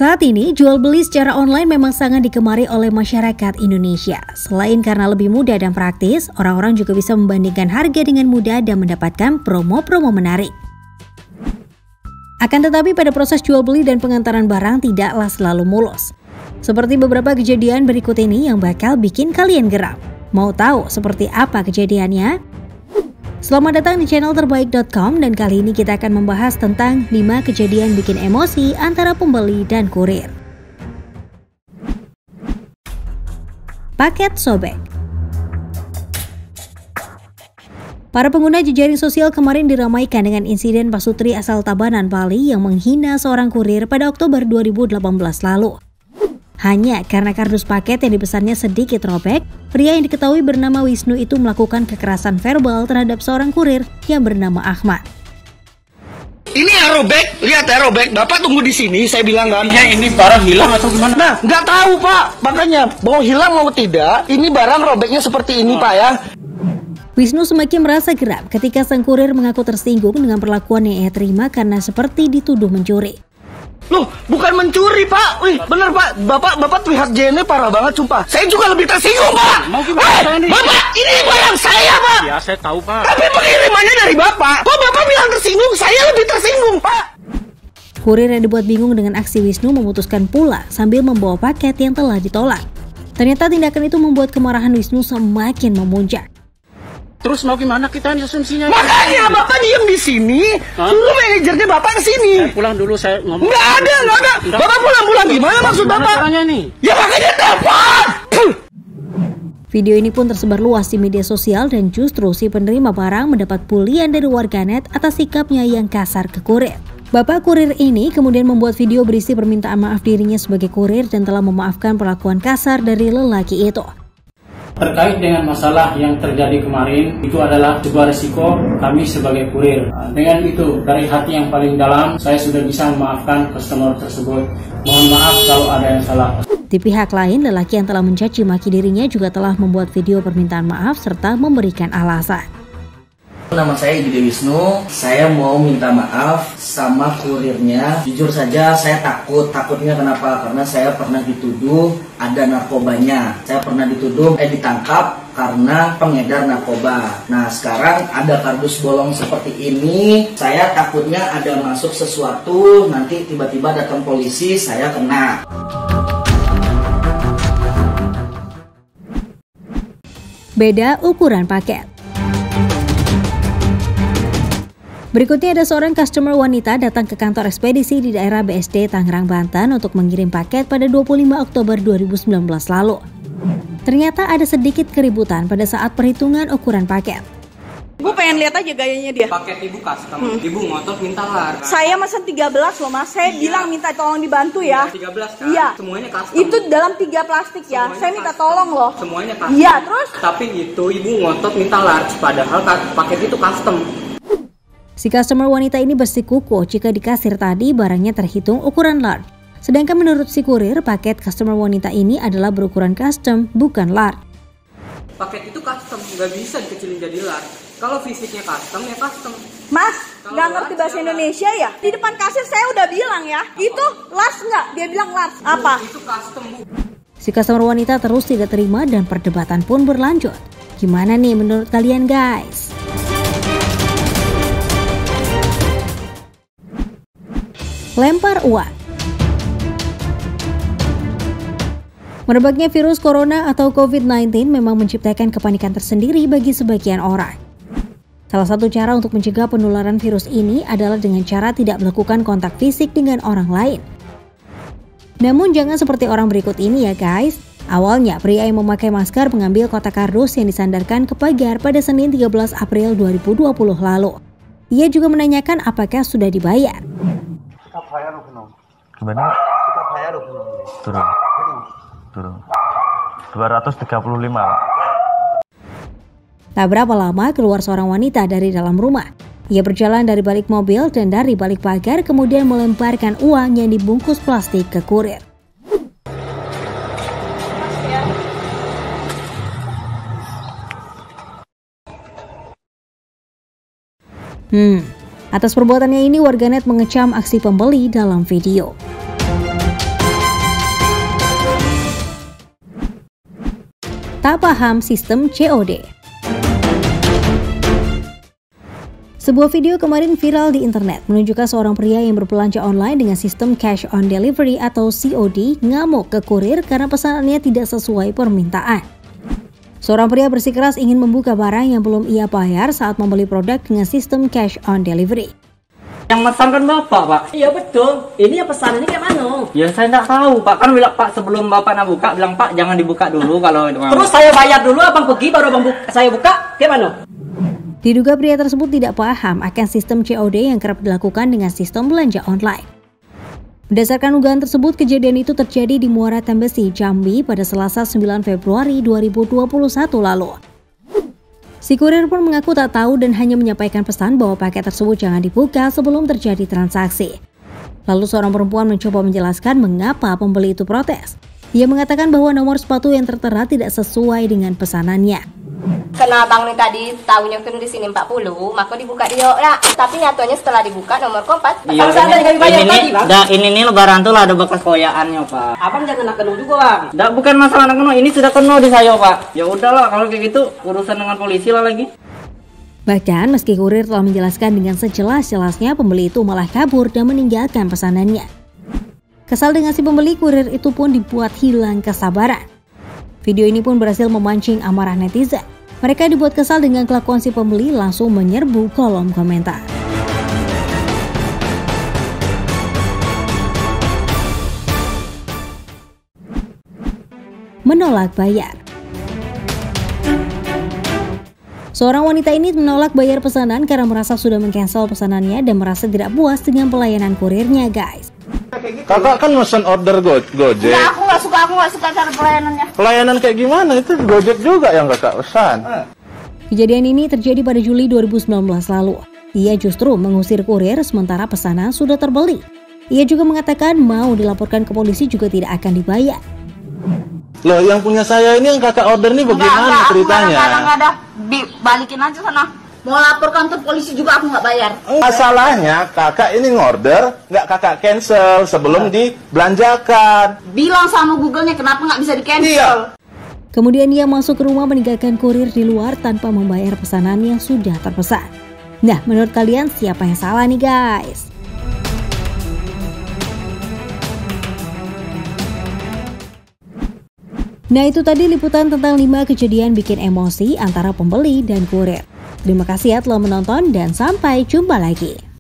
Saat ini, jual beli secara online memang sangat digemari oleh masyarakat Indonesia. Selain karena lebih mudah dan praktis, orang-orang juga bisa membandingkan harga dengan mudah dan mendapatkan promo-promo menarik. Akan tetapi pada proses jual beli dan pengantaran barang tidaklah selalu mulus. Seperti beberapa kejadian berikut ini yang bakal bikin kalian geram. Mau tahu seperti apa kejadiannya? Selamat datang di channel terbaik.com dan kali ini kita akan membahas tentang 5 kejadian bikin emosi antara pembeli dan kurir. Paket sobek. Para pengguna jejaring sosial kemarin diramaikan dengan insiden pasutri asal Tabanan, Bali yang menghina seorang kurir pada Oktober 2018 lalu. Hanya karena kardus paket yang dipesannya sedikit robek, pria yang diketahui bernama Wisnu itu melakukan kekerasan verbal terhadap seorang kurir yang bernama Ahmad. Ini ya robek, lihat ya robek. Bapak tunggu di sini, saya bilang kan. Ya ini barang hilang atau gimana? Nah, nggak tahu Pak, makanya mau hilang mau tidak, ini barang robeknya seperti ini Pak ya. Wisnu semakin merasa geram ketika sang kurir mengaku tersinggung dengan perlakuan yang ia terima karena seperti dituduh mencuri. Loh, bukan mencuri Pak. Wih, bener Pak. Bapak lihat JN parah banget sumpah. Saya juga lebih tersinggung Pak. Mau gimana nih? Bapak, ini barang saya Pak. Ya saya tahu Pak. Tapi pengirimannya dari Bapak. Kok Bapak bilang tersinggung? Saya lebih tersinggung Pak. Kurir yang dibuat bingung dengan aksi Wisnu memutuskan pulang sambil membawa paket yang telah ditolak. Ternyata tindakan itu membuat kemarahan Wisnu semakin memuncak. Terus mau gimana kita nih asumsinya? Makanya Bapak diem di sini. Suruh manajernya Bapak ke sini. Pulang dulu saya ngomong. Nggak ada. Bapak pulang gimana maksud Bapak? Caranya nih? Ya makanya telepon. Video ini pun tersebar luas di media sosial dan justru si penerima barang mendapat bulian dari warganet atas sikapnya yang kasar ke kurir. Bapak kurir ini kemudian membuat video berisi permintaan maaf dirinya sebagai kurir dan telah memaafkan perlakuan kasar dari lelaki itu. Terkait dengan masalah yang terjadi kemarin, itu adalah sebuah resiko kami sebagai kurir. Dengan itu, dari hati yang paling dalam, saya sudah bisa memaafkan customer tersebut. Mohon maaf kalau ada yang salah. Di pihak lain, lelaki yang telah mencaci maki dirinya juga telah membuat video permintaan maaf serta memberikan alasan. Nama saya Igede Wisnu, saya mau minta maaf sama kurirnya. Jujur saja saya takutnya kenapa? Karena saya pernah dituduh ada narkobanya. Saya pernah dituduh ditangkap karena pengedar narkoba. Nah sekarang ada kardus bolong seperti ini, saya takutnya ada masuk sesuatu, nanti tiba-tiba datang polisi, saya kena. Beda ukuran paket. Berikutnya ada seorang customer wanita datang ke kantor ekspedisi di daerah BSD Tangerang, Banten untuk mengirim paket pada 25 Oktober 2019 lalu. Ternyata ada sedikit keributan pada saat perhitungan ukuran paket. Gue pengen lihat aja gayanya dia. Paket ibu custom, ibu ngotot minta lar. Saya mesen 13 loh mas, saya bilang minta tolong dibantu ya. 13 kan? Iya. Semuanya custom. Itu dalam 3 plastik ya, saya minta tolong loh. Semuanya custom. Iya, terus? Tapi itu ibu ngotot minta large, padahal paket itu custom. Si customer wanita ini bersikukuh jika di kasir tadi barangnya terhitung ukuran large. Sedangkan menurut si kurir, paket customer wanita ini adalah berukuran custom, bukan large. Paket itu custom, nggak bisa dikecilin jadi large. Kalau fisiknya custom, ya custom. Mas, nggak ngerti bahasa Indonesia ya? Di depan kasir saya udah bilang ya, itu large nggak? Dia bilang large. Apa? Itu custom, Bu. Si customer wanita terus tidak terima dan perdebatan pun berlanjut. Gimana nih menurut kalian guys? Lempar uang. Merebaknya virus corona atau COVID-19 memang menciptakan kepanikan tersendiri bagi sebagian orang. Salah satu cara untuk mencegah penularan virus ini adalah dengan cara tidak melakukan kontak fisik dengan orang lain. Namun jangan seperti orang berikut ini ya guys. Awalnya pria yang memakai masker mengambil kotak kardus yang disandarkan ke pagar pada Senin 13 April 2020 lalu. Ia juga menanyakan apakah sudah dibayar. Gimana? Turun. 235. Tak berapa lama keluar seorang wanita dari dalam rumah. Ia berjalan dari balik mobil dan dari balik pagar kemudian melemparkan uang yang dibungkus plastik ke kurir. Atas perbuatannya ini warganet mengecam aksi pembeli dalam video. tak paham sistem COD. Sebuah video kemarin viral di internet menunjukkan seorang pria yang berbelanja online dengan sistem cash on delivery atau COD ngamuk ke kurir karena pesanannya tidak sesuai permintaan. Seorang pria bersikeras ingin membuka barang yang belum ia bayar saat membeli produk dengan sistem cash on delivery. Yang mesankan Bapak, Pak? Iya betul. Ini ya pesanannya kayak mana? Ya saya nggak tahu, Pak. Kan bilang Pak sebelum Bapak nak buka, bilang Pak jangan dibuka dulu kalau. Terus saya bayar dulu, abang pergi baru abang saya buka, kayak mana? Diduga pria tersebut tidak paham akan sistem COD yang kerap dilakukan dengan sistem belanja online. Berdasarkan unggahan tersebut, kejadian itu terjadi di Muara Tembesi, Jambi pada Selasa 9 Februari 2021 lalu. Si kurir pun mengaku tak tahu dan hanya menyampaikan pesan bahwa paket tersebut jangan dibuka sebelum terjadi transaksi. Lalu seorang perempuan mencoba menjelaskan mengapa pembeli itu protes. Ia mengatakan bahwa nomor sepatu yang tertera tidak sesuai dengan pesanannya. Karena abang ini tadi tahunya kan di sini 40, maka dibuka dia ya. Tapi nyatanya setelah dibuka nomor kompas. Iya, ini nih lebaran tuh lah ada bekas koyaannya, Pak. Abang jangan nak kena juga, Bang. Nggak, bukan masalah nak kena, ini sudah kena di saya, Pak. Ya udahlah kalau kayak gitu urusan dengan polisi lah lagi. Bahkan meski kurir telah menjelaskan dengan sejelas-jelasnya, pembeli itu malah kabur dan meninggalkan pesanannya. Kesal dengan si pembeli, kurir itu pun dibuat hilang kesabaran. Video ini pun berhasil memancing amarah netizen. Mereka dibuat kesal dengan kelakuan si pembeli langsung menyerbu kolom komentar. Menolak bayar. Seorang wanita ini menolak bayar pesanan karena merasa sudah meng-cancel pesanannya dan merasa tidak puas dengan pelayanan kurirnya, guys. Kakak kan mesen order Gojek. Enggak, aku nggak suka cara pelayanannya. Pelayanan kayak gimana? Itu Gojek juga yang kakak pesan. Kejadian ini terjadi pada Juli 2019 lalu. Ia justru mengusir kurir sementara pesanan sudah terbeli. Ia juga mengatakan mau dilaporkan ke polisi juga tidak akan dibayar. Loh, yang punya saya ini yang kakak order nih bagaimana ceritanya? Enggak ada. Dibalikin aja sana. Mau laporkan ke polisi juga aku nggak bayar. Masalahnya kakak ini ngorder, nggak kakak cancel sebelum dibelanjakan. Bilang sama Google-nya kenapa nggak bisa di-cancel. Iya. Kemudian ia masuk ke rumah meninggalkan kurir di luar tanpa membayar pesanan yang sudah terpesan. Nah, menurut kalian siapa yang salah nih, guys? Nah, itu tadi liputan tentang 5 kejadian bikin emosi antara pembeli dan kurir. Terima kasih ya telah menonton dan sampai jumpa lagi.